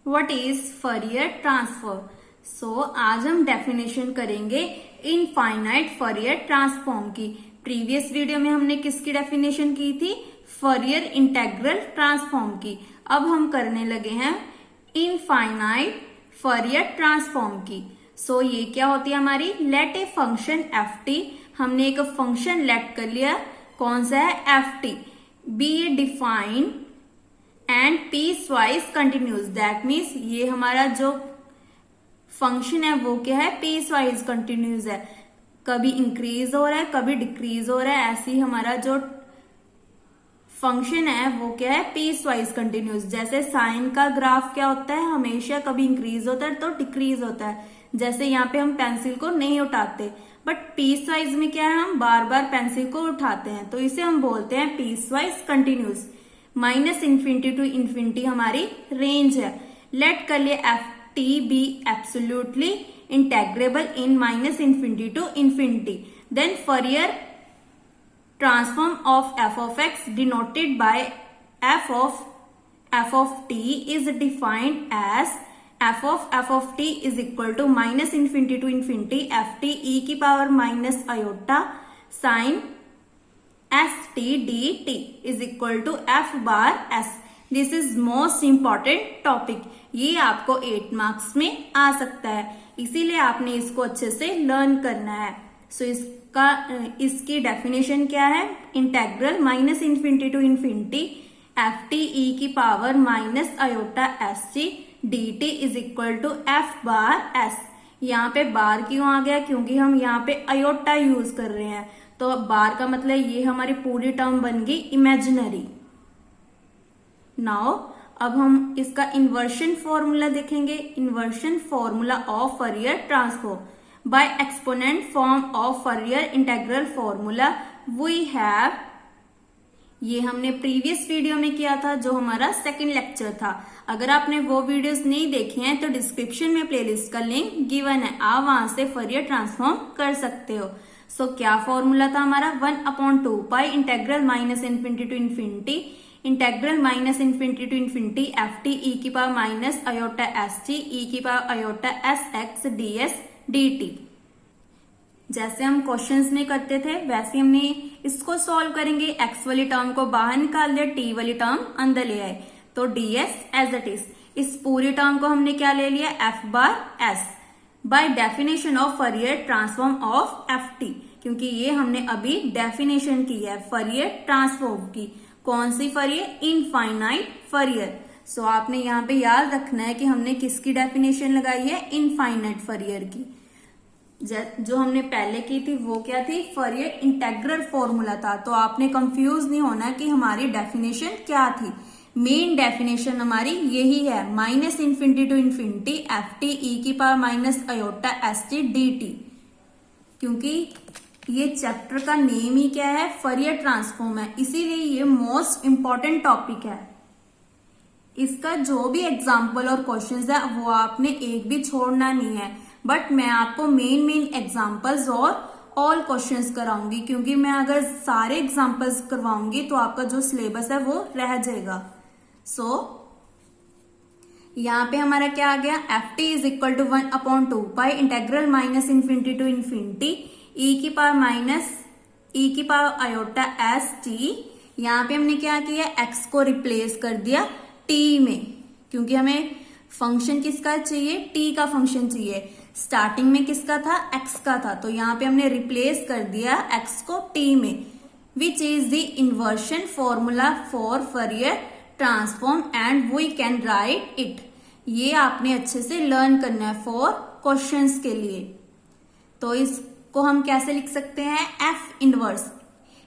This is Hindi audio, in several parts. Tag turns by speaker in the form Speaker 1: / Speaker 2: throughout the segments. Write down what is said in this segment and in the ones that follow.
Speaker 1: What is Fourier transform. So आज हम डेफिनेशन करेंगे इनफाइनाइट फरियर ट्रांसफॉर्म की। प्रीवियस वीडियो में हमने किसकी डेफिनेशन की थी, फरियर इंटेग्रल ट्रांसफॉर्म की। अब हम करने लगे हैं इनफाइनाइट फरियर ट्रांसफॉर्म की। सो ये क्या होती है हमारी, let a function f t. हमने एक फंक्शन लेट कर लिया, कौन सा है, f t, be a defined and piecewise continuous. That means ये हमारा जो फंक्शन है वो क्या है, पीस वाइज कंटिन्यूस है, कभी इंक्रीज हो रहा है कभी डिक्रीज हो रहा है। ऐसे ही हमारा जो फंक्शन है वो क्या है, पीस वाइज कंटिन्यूस। जैसे साइन का ग्राफ क्या होता है, हमेशा कभी इंक्रीज होता है तो डिक्रीज होता है। जैसे यहाँ पे हम पेंसिल को नहीं उठाते, बट पीस वाइज में क्या है, हम बार बार पेंसिल को उठाते हैं, तो इसे हम बोलते हैं piecewise continuous. Minus infinity to infinity हमारी रेंज है। लेट कर लिए f t be absolutely integrable in minus infinity to infinity. Then Fourier transform of f of x denoted by f of t is defined as f of t is equal to minus infinity to infinity f t e की power minus iota sin s t dt is equal to f bar s। This is most important topic, ये आपको 8 मार्क्स में आ सकता है, इसीलिए आपने इसको अच्छे से लर्न करना है। सो इसकी डेफिनेशन क्या है, integral minus infinity to infinity f t e की power minus iota s t d t is equal to f bar s. यहाँ पे बार क्यों आ गया, क्योंकि हम यहाँ पे आयोटा यूज कर रहे हैं, तो बार का मतलब ये हमारी पूरी टर्म बन गई इमेजिनरी। नाउ अब हम इसका इन्वर्शन फॉर्मूला देखेंगे। Inversion formula of Fourier transform by exponent form of Fourier integral formula we have, ये हमने प्रीवियस वीडियो में किया था जो हमारा सेकंड लेक्चर था। अगर आपने वो वीडियोस नहीं देखे हैं तो डिस्क्रिप्शन में प्लेलिस्ट का लिंक गिवन है, आप वहां से फरियर ट्रांसफॉर्म कर सकते हो। सो क्या फॉर्मूला था हमारा, 1/2 pi integral minus infinity to infinity integral minus infinity to infinity f t e की power minus iota s t e की power iota s x d s dt। जैसे हम क्वेश्चंस में करते थे वैसे हमने इसको सॉल्व करेंगे। x वाली टर्म को बाहर निकाल दिया, t वाली टर्म अंदर ले आए, तो ds एज इट इज। इस पूरी टर्म को हमने क्या ले लिया, f bar s by definition of Fourier transform of F T, क्योंकि ये हमने अभी डेफिनेशन की है फरियर ट्रांसफॉर्म की। कौन सी फरियर, इनफाइनाइट फरियर। सो आपने यहाँ पे याद रखना है कि हमने किसकी डेफिनेशन लगाई है, इनफाइनाइट फरियर की। जो हमने पहले की थी वो क्या थी, फरियर इंटेग्रल फॉर्मूला था। तो आपने कंफ्यूज नहीं होना कि हमारी डेफिनेशन क्या थी। मेन डेफिनेशन हमारी यही है, minus infinity to infinity f t e की power minus iota s t d t, क्योंकि ये चैप्टर का नेम ही क्या है, फरियर ट्रांसफॉर्म है, इसीलिए ये मोस्ट इंपॉर्टेंट टॉपिक है। इसका जो भी एग्जाम्पल और क्वेश्चंस है वो आपने एक भी छोड़ना नहीं है, बट मैं आपको मेन एग्जाम्पल्स और ऑल क्वेश्चंस कराऊंगी, क्योंकि मैं अगर सारे एग्जाम्पल्स करवाऊंगी तो आपका जो सिलेबस है वो रह जाएगा। सो यहाँ पे हमारा क्या आ गया, f t is equal to 1/2 pi integral minus infinity to infinity e की पावर माइनस ई की पावर आयोटा एस टी। यहाँ पे हमने क्या किया, एक्स को रिप्लेस कर दिया टी में, क्योंकि हमें फंक्शन किसका चाहिए, टी का फंक्शन चाहिए। स्टार्टिंग में किसका था, एक्स का था, तो यहाँ पे हमने रिप्लेस कर दिया एक्स को टी में, which is the inversion formula for Fourier transform and we can write it. ये आपने अच्छे से लर्न करना है फॉर क्वेश्चंस के लिए। तो इसको हम कैसे लिख सकते हैं, एफ इनवर्स।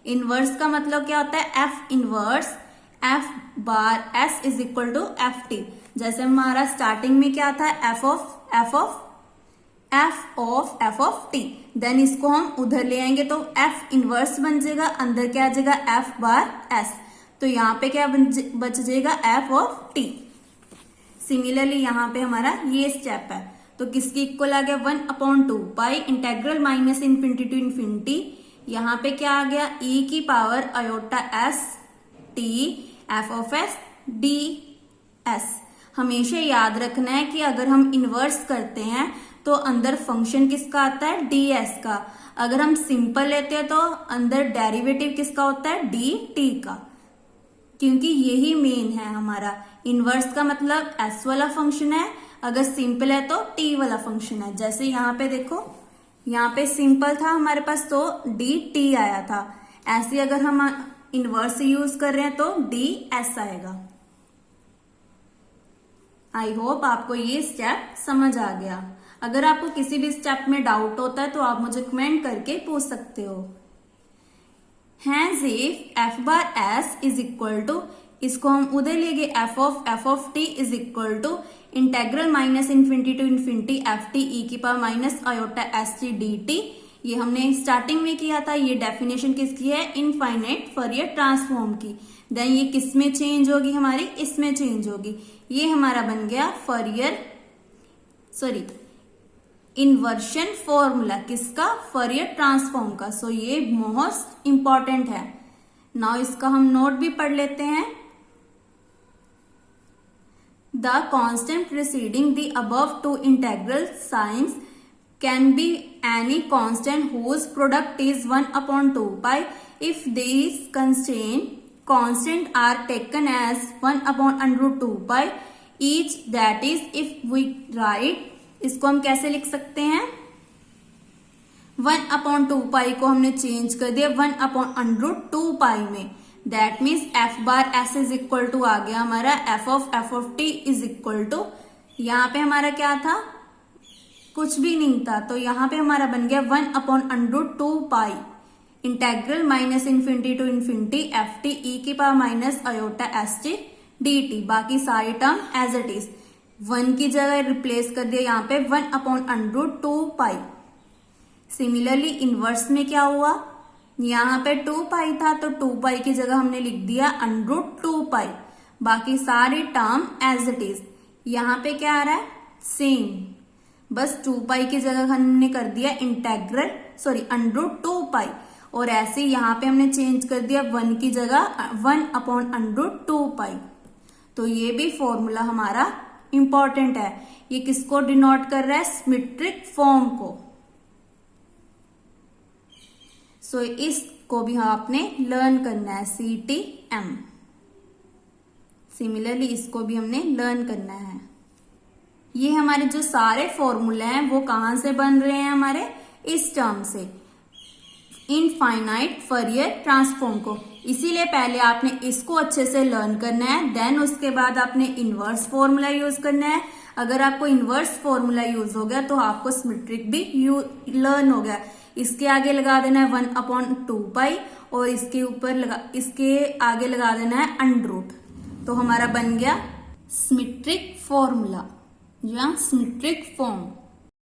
Speaker 1: इनवर्स का मतलब क्या होता है, f inverse f bar s is equal to f t. जैसे हमारा स्टार्टिंग में क्या था, एफ ऑफ टी, देन इसको हम उधर ले आएंगे तो एफ इनवर्स बन जाएगा, अंदर क्या आ जाएगा, एफ बार एस, तो यहाँ पे क्या बच जाएगा, एफ ऑफ टी। सिमिलरली यहाँ पे हमारा ये स्टेप है, तो किसकी इक्वल आ गया, 1/2 pi integral minus infinity to infinity, यहाँ पे क्या आ गया, ई की power iota s t f of s d s. हमेशा याद रखना है कि अगर हम इन्वर्स करते हैं तो अंदर फंक्शन किसका आता है, ds का। अगर हम सिंपल लेते हैं तो अंदर डेरिवेटिव किसका होता है, dt का, क्योंकि यही मेन है हमारा। इन्वर्स का मतलब s वाला फंक्शन है, अगर सिंपल है तो t वाला फंक्शन है। जैसे यहाँ पे देखो, यहाँ पे सिंपल था हमारे पास तो dt आया था, ऐसे अगर हम इन्वर्स यूज कर रहे हैं तो ds आएगा। आई होप आपको ये स्टेप समझ आ गया। अगर आपको किसी भी स्टेप में डाउट होता है तो आप मुझे कमेंट करके पूछ सकते हो। Hence if f bar s is equal to, इसको हम उधर लेंगे f of t is equal to integral minus infinity to infinity f t e की power minus iota s t d t. ये हमने स्टार्टिंग में किया था। ये डेफिनेशन किसकी है, इनफाइनाइट फॉरियर ट्रांसफॉर्म की। देन ये किस में चेंज होगी हमारी, इसमें चेंज होगी। ये हमारा बन गया इन्वर्शन फॉर्मूला किसका, फॉरियर ट्रांसफॉर्म का। सो ये मोस्ट इंपॉर्टेंट है। नाउ इसका हम नोट भी पढ़ लेते हैं। The constant preceding the above two integral signs can be any constant whose product is 1/2 pi if these constant are taken as 1/√2 pi each, that is if we write, इसको हम कैसे लिख सकते हैं, 1/2 पाई को हमने चेंज कर दिया 1/√2 पाई में। That means f bar s is equal to आ गया हमारा f of t is equal to, यहाँ पे हमारा क्या था, कुछ भी नहीं था, तो यहाँ पे हमारा बन गया 1/√2 pi integral minus infinity to infinity f t e की power minus iota s t d t. बाकी सारी टर्म एज इट इज, 1 की जगह रिप्लेस कर दिया यहाँ पे 1/√2 पाई। सिमिलरली इनवर्स में क्या हुआ, यहाँ पे 2 पाई था तो 2 पाई की जगह हमने लिख दिया √2 पाई। बाकी सारी टर्म एज इट इज। यहाँ पे क्या आ रहा है, सेम, बस 2 पाई की जगह हमने कर दिया √2 पाई। और ऐसे यहाँ पे हमने चेंज कर दिया 1 की जगह 1/√2 पाई। तो ये भी फॉर्मूला हमारा इंपॉर्टेंट है। ये किसको डिनोट कर रहा है, सिमेट्रिक फॉर्म को। सो इसको भी आपने लर्न करना है, CTM। सिमिलरली इसको भी हमने लर्न करना है। ये हमारे जो सारे फॉर्मूले हैं वो कहां से बन रहे हैं, हमारे इस टर्म से, इनफाइनाइट फॉरियर ट्रांसफॉर्म को। इसीलिए पहले आपने इसको अच्छे से लर्न करना है, देन उसके बाद आपने इनवर्स फॉर्मूला यूज करना है। अगर आपको इनवर्स फॉर्मूला यूज हो गया तो आपको सिमेट्रिक भी लर्न हो गया। इसके आगे लगा देना है 1/2 पाई और इसके आगे लगा देना है √। तो हमारा बन गया सिमेट्रिक फॉर्मूला या सिमेट्रिक फॉर्म।